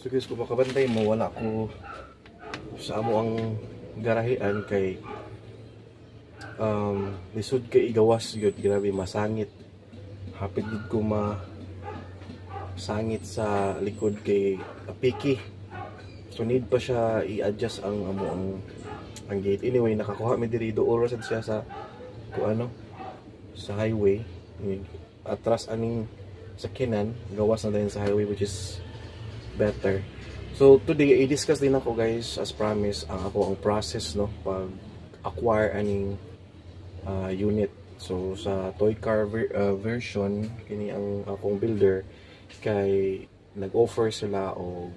So guys, kung makabantay mo, wala ko sa amo ang garahian kay lisod kay igawas yun, grabe masangit. Hapit gid ko sangit sa likod kay piki. So need pa siya i-adjust ang amo ang gate. Anyway, nakakuha mi diri do oras siya sa kung ano sa highway. Atras aning sakyanan, gawas na din sa highway, which is better. So today i-discuss din ako guys, as promised, ang process no pag acquire aning unit. So sa toy car version kini ang akong builder kay nag-offer sila o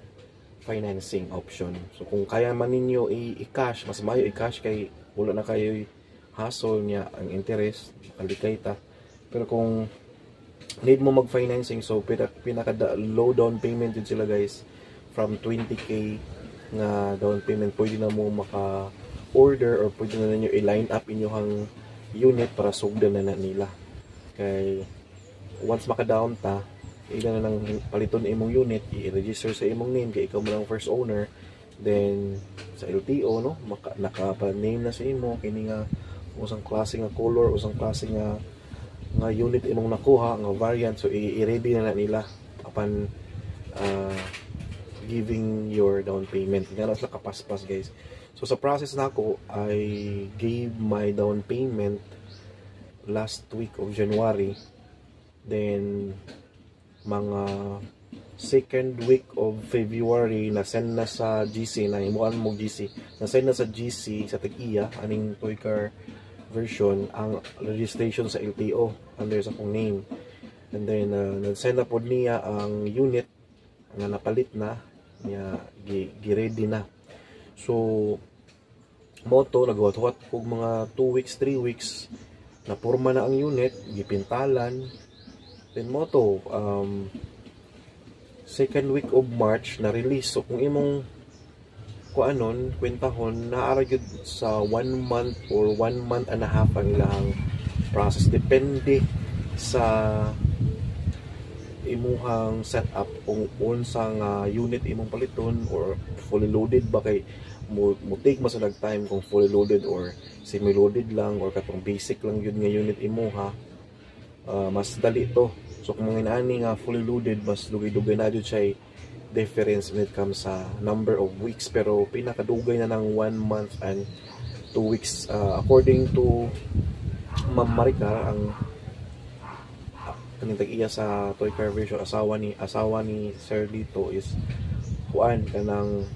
financing option. So kung kaya man ninyo i-cash, mas mayo i-cash kay wala na kayo hassle niya ang interest, kalikay ta. Pero kung need mo mag-financing, so pinaka low down payment din sila guys, from 20k na down payment, pwede na mo maka-order or pwede na ninyo i-line up inyong unit para sugdan na nila. Kay once maka-down ta, ilan na nang paliton imong unit, i-register sa imong name kay ikaw mo lang first owner, then sa LTO no, naka-name na sa imo kini nga usang klase nga color, usang klase nga unit imong nakuha nga variant. So i-ready na nila upon giving your down payment. Nga sila kapaspas guys. So sa process na ako, I gave my down payment last week of January. Then mga second week of February na send na sa GC, na imuan mo GC, na send na sa GC sa Tag-iya aning toy car version ang registration sa LTO under sa akong name. And then na-send na pod niya ang unit nga napalit na niya, gi-ready na. So moto nagwat-wat kog mga 2 weeks 3 weeks na porma na ang unit, gipintalan. Then moto second week of March na release. So kung imong kuanon kwentahon, naara gyud sa 1 month or 1 month and a half ang ilang process, depende sa imuhang setup kung unsang unit imong paliton or fully loaded ba, kay mo take mas time kung fully loaded or semi loaded lang or katong basic lang yun nga unit imuha. Mas dali to. So kung mga inaani nga fully loaded, mas dugay-dugay na jud siya difference when it comes sa number of weeks, pero pinakadugay na ng 1 month and 2 weeks according to Ma'am Maricar, ang kanitag-iya sa toy car version, asawa ni Sir dito is kuan kanang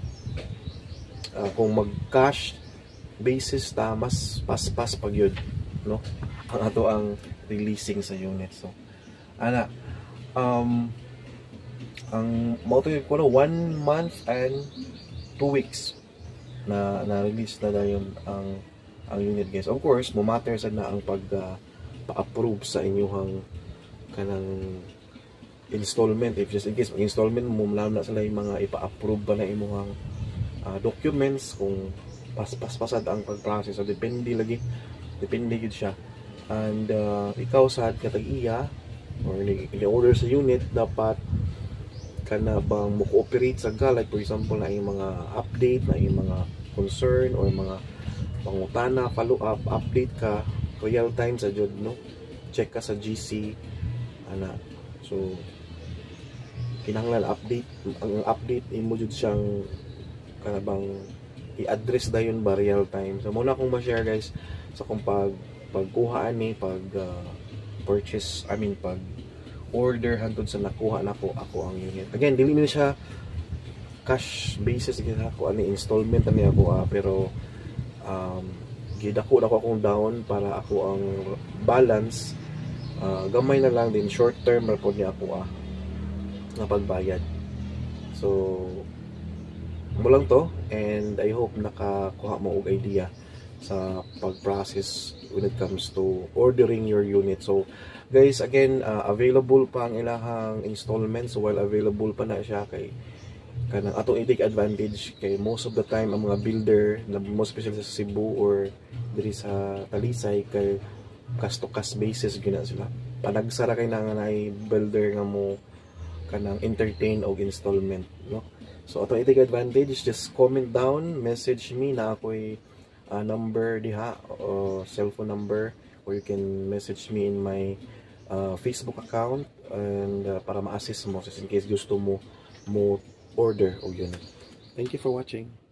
kung mag-cash basis ta, mas pas pag yun no ang ato ang releasing sa unit. So ana ang motor ko na 1 month and 2 weeks na release na dayon ang unit guys. Of course mo matter sad na ang pa-approve sa inyong kanang installment. If just in case mag-installment mo, malaman na sila yung mga ipa-approve ba na imong documents, kung pasad ang pag-process. So depende gid siya. And ikaw sa katag-iya or ni-order sa unit, dapat kana bang mo cooperate sa like for example na yung mga update, na yung mga concern or mga pangutana, follow up, update ka real time sa jud no, check ka sa GC ana. So kinahanglan update imo jud siyang kana bang i-address dayon ba real time. So muna akong ma-share guys sa kung pagkuha ani purchase, pag order hangtod sa nakuha nako ako ang unit. Again, dili na siya cash basis gid ako ani, installment ani ako pero gidako na akong down para ako ang balance gamay na lang din, short term ra pod ni ako nga pagbayad. So mo lang to, and I hope nakakuha mo og idea sa pag-process when it comes to ordering your unit. So guys, again, available pa ang ilahang installments. So while available pa na siya, kay kanang atong i-take advantage kay most of the time ang mga builder na most especially sa Cebu or diri sa Talisay, kay cast to cast basis gina sila. Panagsara kay na nga builder nga mo kanang entertain o installment, no? So ato i take advantage, just comment down, message me na ako'y number diha o cellphone number, or you can message me in my Facebook account, and para ma-assist mo just in case gusto mo order o yun. Thank you for watching.